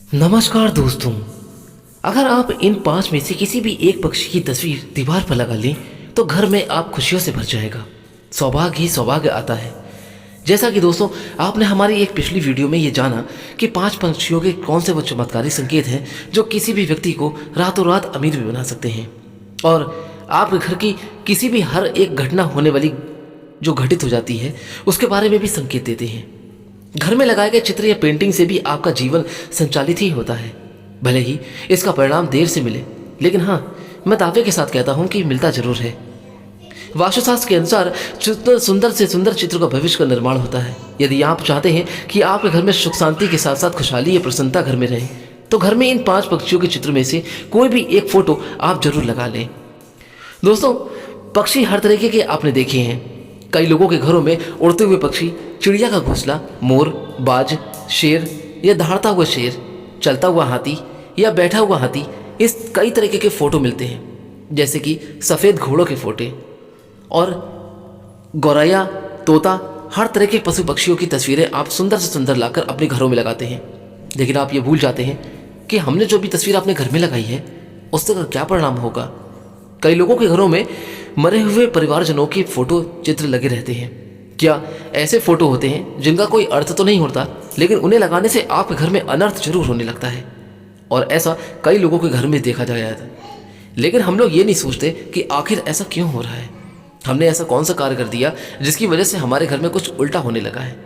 नमस्कार दोस्तों। अगर आप इन 5 में से किसी भी एक पक्षी की तस्वीर दीवार पर लगा लें तो घर में आप खुशियों से भर जाएगा। सौभाग्य ही सौभाग्य आता है। जैसा कि दोस्तों आपने हमारी एक पिछली वीडियो में ये जाना कि 5 पक्षियों के कौन से वो चमत्कारी संकेत हैं जो किसी भी व्यक्ति को रातों रात अमीर भी बना सकते हैं और आपके घर की किसी भी हर एक घटना होने वाली जो घटित हो जाती है उसके बारे में भी संकेत देते हैं। घर में लगाए गए चित्र या पेंटिंग से भी आपका जीवन संचालित ही होता है, भले ही इसका परिणाम देर से मिले, लेकिन हाँ, मैं दावे के साथ कहता हूँ कि मिलता जरूर है। वास्तुशास्त्र के अनुसार सुंदर से सुंदर चित्र का भविष्य का निर्माण होता है। यदि आप चाहते हैं कि आपके घर में सुख शांति के साथ साथ खुशहाली या प्रसन्नता घर में रहे तो घर में इन 5 पक्षियों के चित्र में से कोई भी एक फोटो आप जरूर लगा लें। दोस्तों, पक्षी हर तरीके के आपने देखे हैं। कई लोगों के घरों में उड़ते हुए पक्षी, चिड़िया का घोंसला, मोर, बाज, शेर या दहाड़ता हुआ शेर, चलता हुआ हाथी या बैठा हुआ हाथी, इस कई तरीके के फोटो मिलते हैं, जैसे कि सफ़ेद घोड़ों के फोटे और गौरैया, तोता, हर तरह के पशु पक्षियों की तस्वीरें आप सुंदर से सुंदर लाकर अपने घरों में लगाते हैं। लेकिन आप ये भूल जाते हैं कि हमने जो भी तस्वीर अपने घर में लगाई है उससे क्या परिणाम होगा। कई लोगों के घरों में मरे हुए परिवारजनों के फोटो चित्र लगे रहते हैं। क्या ऐसे फोटो होते हैं जिनका कोई अर्थ तो नहीं होता, लेकिन उन्हें लगाने से आपके घर में अनर्थ जरूर होने लगता है और ऐसा कई लोगों के घर में देखा जाता है। लेकिन हम लोग ये नहीं सोचते कि आखिर ऐसा क्यों हो रहा है। हमने ऐसा कौन सा कार्य कर दिया जिसकी वजह से हमारे घर में कुछ उल्टा होने लगा है।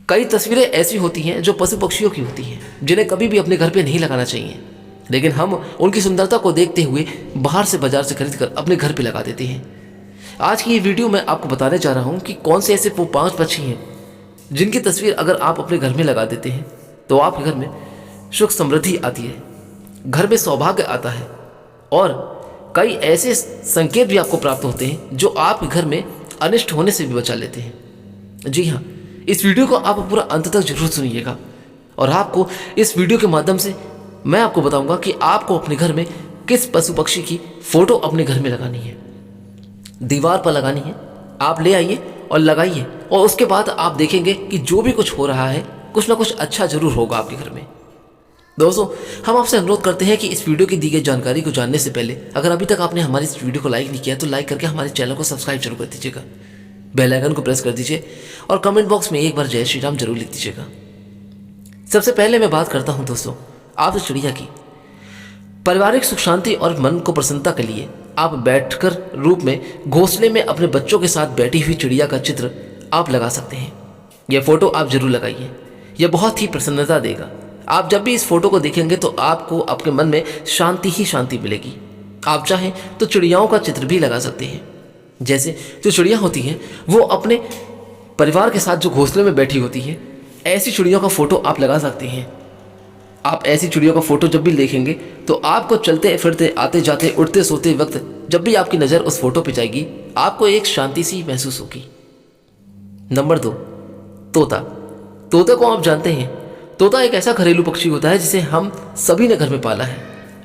कई तस्वीरें ऐसी होती हैं जो पशु पक्षियों की होती हैं, जिन्हें कभी भी अपने घर पे नहीं लगाना चाहिए, लेकिन हम उनकी सुंदरता को देखते हुए बाहर से बाजार से खरीद कर अपने घर पे लगा देते हैं। आज की ये वीडियो मैं आपको बताने जा रहा हूँ कि कौन से ऐसे वो 5 पक्षी हैं जिनकी तस्वीर अगर आप अपने घर में लगा देते हैं तो आपके घर में सुख समृद्धि आती है, घर में सौभाग्य आता है और कई ऐसे संकेत भी आपको प्राप्त होते हैं जो आपके घर में अनिष्ट होने से भी बचा लेते हैं। जी हाँ, इस वीडियो को आप पूरा अंत तक जरूर सुनिएगा और आपको इस वीडियो के माध्यम से मैं आपको बताऊंगा कि आपको अपने घर में किस पशु पक्षी की फोटो अपने घर में लगानी है, दीवार पर लगानी है। आप ले आइए और लगाइए और उसके बाद आप देखेंगे कि जो भी कुछ हो रहा है कुछ ना कुछ अच्छा जरूर होगा आपके घर में। दोस्तों, हम आपसे अनुरोध करते हैं कि इस वीडियो की दी गई जानकारी को जानने से पहले अगर अभी तक आपने हमारी इस वीडियो को लाइक नहीं किया तो लाइक करके हमारे चैनल को सब्सक्राइब जरूर कर दीजिएगा, बेल आइकन को प्रेस कर दीजिए और कमेंट बॉक्स में एक बार जय श्री राम जरूर लिख दीजिएगा। सबसे पहले मैं बात करता हूं दोस्तों आपसे चिड़िया की। पारिवारिक सुख शांति और मन को प्रसन्नता के लिए आप बैठकर रूप में घोंसले में अपने बच्चों के साथ बैठी हुई चिड़िया का चित्र आप लगा सकते हैं। यह फोटो आप जरूर लगाइए, यह बहुत ही प्रसन्नता देगा। आप जब भी इस फोटो को देखेंगे तो आपको आपके मन में शांति ही शांति मिलेगी। आप चाहें तो चिड़ियाओं का चित्र भी लगा सकते हैं। जैसे जो चिड़िया होती हैं वो अपने परिवार के साथ जो घोंसले में बैठी होती हैं, ऐसी चिड़ियों का फोटो आप लगा सकते हैं। आप ऐसी चिड़ियों का फोटो जब भी देखेंगे तो आपको चलते फिरते, आते जाते, उठते सोते वक्त जब भी आपकी नज़र उस फोटो पे जाएगी आपको एक शांति सी महसूस होगी। नंबर 2, तोता। तोता को आप जानते हैं, तोता एक ऐसा घरेलू पक्षी होता है जिसे हम सभी ने घर में पाला है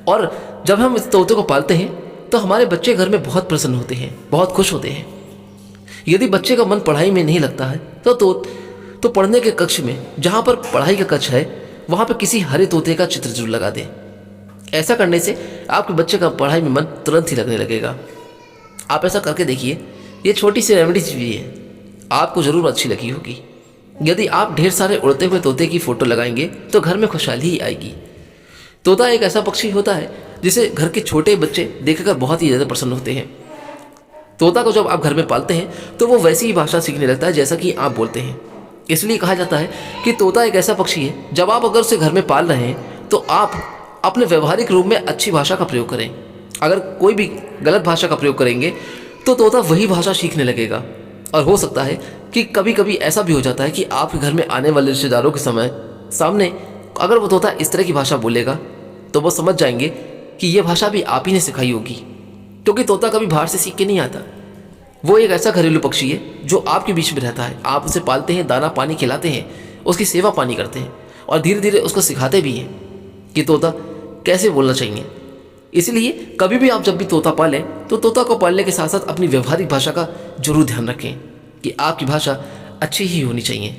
और जब हम इस तोते को पालते हैं तो हमारे बच्चे घर में बहुत प्रसन्न होते हैं, बहुत खुश होते हैं। यदि बच्चे का मन पढ़ाई में नहीं लगता है तो पढ़ने के कक्ष में, जहाँ पर पढ़ाई का कक्ष है, वहाँ पर किसी हरे तोते का चित्र जरूर लगा दें। ऐसा करने से आपके बच्चे का पढ़ाई में मन तुरंत ही लगने लगेगा। आप ऐसा करके देखिए, ये छोटी सी रेमेडीज भी है, आपको ज़रूर अच्छी लगी होगी। यदि आप ढेर सारे उड़ते हुए तोते की फ़ोटो लगाएंगे तो घर में खुशहाली ही आएगी। तोता एक ऐसा पक्षी होता है जिसे घर के छोटे बच्चे देखकर बहुत ही ज़्यादा प्रसन्न होते हैं। तोता को जब आप घर में पालते हैं तो वो वैसी ही भाषा सीखने लगता है जैसा कि आप बोलते हैं। इसलिए कहा जाता है कि तोता एक ऐसा पक्षी है, जब आप अगर उसे घर में पाल रहे हैं तो आप अपने व्यवहारिक रूप में अच्छी भाषा का प्रयोग करें। अगर कोई भी गलत भाषा का प्रयोग करेंगे तो तोता वही भाषा सीखने लगेगा और हो सकता है कि कभी कभी ऐसा भी हो जाता है कि आपके घर में आने वाले रिश्तेदारों के सामने अगर वो तोता इस तरह की भाषा बोलेगा तो वो समझ जाएंगे कि ये भाषा भी आप ही ने सिखाई होगी, क्योंकि तोता कभी बाहर से सीख के नहीं आता। वो एक ऐसा घरेलू पक्षी है जो आपके बीच में रहता है। आप उसे पालते हैं, दाना पानी खिलाते हैं, उसकी सेवा पानी करते हैं और धीरे धीरे उसको सिखाते भी हैं कि तोता कैसे बोलना चाहिए। इसलिए कभी भी आप जब भी तोता पालें तो तोता को पालने के साथ साथ अपनी व्यवहारिक भाषा का जरूर ध्यान रखें कि आपकी भाषा अच्छी ही होनी चाहिए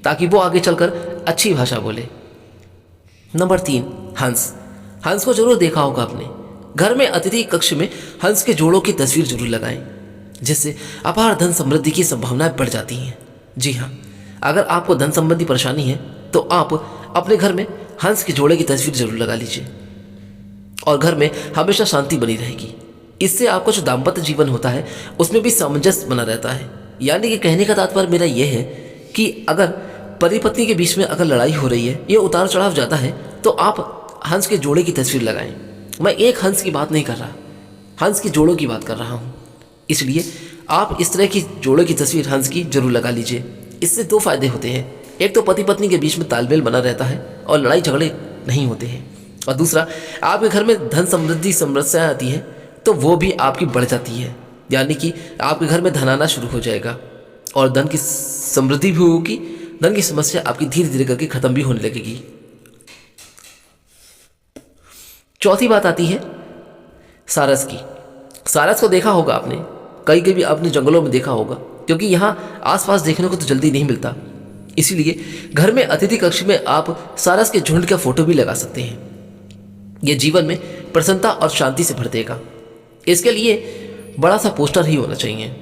ताकि वो आगे चलकर अच्छी भाषा बोले। नंबर 3, हंस। हंस को जरूर देखा होगा आपने। घर में अतिथि कक्ष में हंस के जोड़ों की तस्वीर जरूर लगाएं, जिससे अपार धन समृद्धि की संभावनाएं बढ़ जाती हैं। जी हाँ, अगर आपको धन संबंधी परेशानी है तो आप अपने घर में हंस के जोड़े की तस्वीर जरूर लगा लीजिए और घर में हमेशा शांति बनी रहेगी। इससे आपका जो दाम्पत्य जीवन होता है उसमें भी सामंजस्य बना रहता है। यानी कि कहने का तात्पर्य मेरा यह है कि अगर पति पत्नी के बीच में अगर लड़ाई हो रही है या उतार चढ़ाव ज़्यादा है तो आप हंस के जोड़े की तस्वीर लगाएं। मैं एक हंस की बात नहीं कर रहा, हंस के जोड़ों की बात कर रहा हूँ। इसलिए आप इस तरह की जोड़ों की तस्वीर हंस की जरूर लगा लीजिए। इससे 2 फायदे होते हैं। एक तो पति पत्नी के बीच में तालमेल बना रहता है और लड़ाई झगड़े नहीं होते हैं, और दूसरा आपके घर में धन समृद्धि समस्या आती है तो वो भी आपकी बढ़ जाती है। यानी कि आपके घर में धन आना शुरू हो जाएगा और धन की समृद्धि भी होगी। धन की समस्या आपकी धीरे धीरे करके खत्म भी होने लगेगी। चौथी बात आती है सारस की। सारस को देखा होगा आपने, कई कभी आपने जंगलों में देखा होगा, क्योंकि यहाँ आसपास देखने को तो जल्दी नहीं मिलता। इसीलिए घर में अतिथि कक्ष में आप सारस के झुंड का फोटो भी लगा सकते हैं। यह जीवन में प्रसन्नता और शांति से भर देगा। इसके लिए बड़ा सा पोस्टर ही होना चाहिए।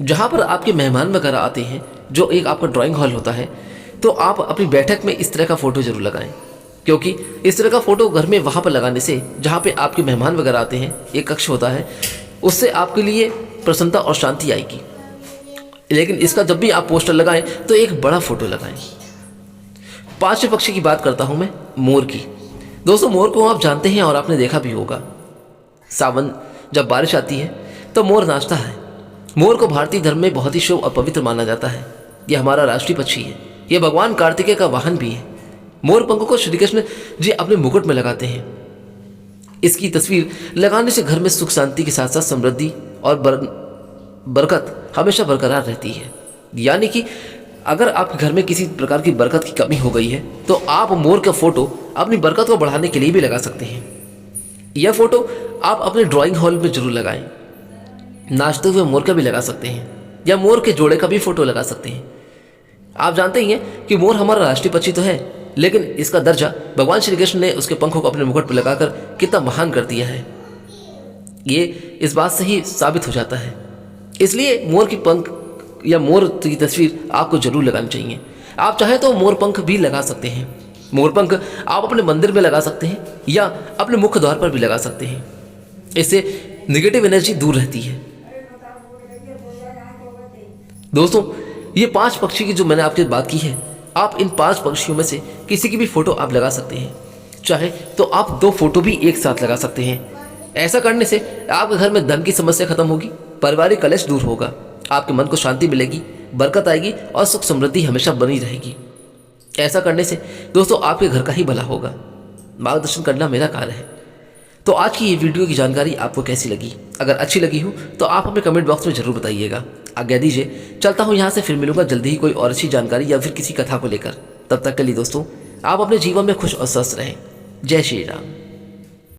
जहाँ पर आपके मेहमान वगैरह आते हैं, जो एक आपका ड्राइंग हॉल होता है, तो आप अपनी बैठक में इस तरह का फ़ोटो जरूर लगाएं, क्योंकि इस तरह का फ़ोटो घर में वहाँ पर लगाने से जहाँ पे आपके मेहमान वगैरह आते हैं, एक कक्ष होता है, उससे आपके लिए प्रसन्नता और शांति आएगी। लेकिन इसका जब भी आप पोस्टर लगाएं तो एक बड़ा फ़ोटो लगाएं। 5वें पक्षी की बात करता हूँ मैं, मोर की। दोस्तों, मोर को आप जानते हैं और आपने देखा भी होगा। सावन जब बारिश आती है तो मोर नाचता है। मोर को भारतीय धर्म में बहुत ही शुभ और पवित्र माना जाता है। यह हमारा राष्ट्रीय पक्षी है। यह भगवान कार्तिकेय का वाहन भी है। मोर पंखों को श्री कृष्ण जी अपने मुकुट में लगाते हैं। इसकी तस्वीर लगाने से घर में सुख शांति के साथ साथ समृद्धि और बरकत हमेशा बरकरार रहती है। यानी कि अगर आपके घर में किसी प्रकार की बरकत की कमी हो गई है तो आप मोर का फोटो अपनी बरकत को बढ़ाने के लिए भी लगा सकते हैं। यह फोटो आप अपने ड्राइंग हॉल में जरूर लगाएं। नाचते हुए मोर का भी लगा सकते हैं या मोर के जोड़े का भी फोटो लगा सकते हैं। आप जानते ही हैं कि मोर हमारा राष्ट्रीय पक्षी तो है, लेकिन इसका दर्जा भगवान श्री कृष्ण ने उसके पंखों को अपने मुकुट पर लगाकर कितना महान कर दिया है, ये इस बात से ही साबित हो जाता है। इसलिए मोर की पंख या मोर की तस्वीर आपको जरूर लगानी चाहिए। आप चाहे तो मोर पंख भी लगा सकते हैं। मोर पंख आप अपने मंदिर में लगा सकते हैं या अपने मुख्य द्वार पर भी लगा सकते हैं। इससे नेगेटिव एनर्जी दूर रहती है। दोस्तों, ये 5 पक्षी की जो मैंने आपके बात की है, आप इन 5 पक्षियों में से किसी की भी फोटो आप लगा सकते हैं। चाहे तो आप 2 फोटो भी एक साथ लगा सकते हैं। ऐसा करने से आपके घर में धन की समस्या खत्म होगी, पारिवारिक कलेश दूर होगा, आपके मन को शांति मिलेगी, बरकत आएगी और सुख समृद्धि हमेशा बनी रहेगी। ऐसा करने से दोस्तों आपके घर का ही भला होगा। मार्गदर्शन करना मेरा कार्य है। तो आज की ये वीडियो की जानकारी आपको कैसी लगी? अगर अच्छी लगी हो तो आप हमें कमेंट बॉक्स में जरूर बताइएगा। आज्ञा दीजिए, चलता हूँ यहाँ से। फिर मिलूंगा जल्दी ही कोई और अच्छी जानकारी या फिर किसी कथा को लेकर। तब तक के लिए दोस्तों, आप अपने जीवन में खुश और स्वस्थ रहें। जय श्री राम।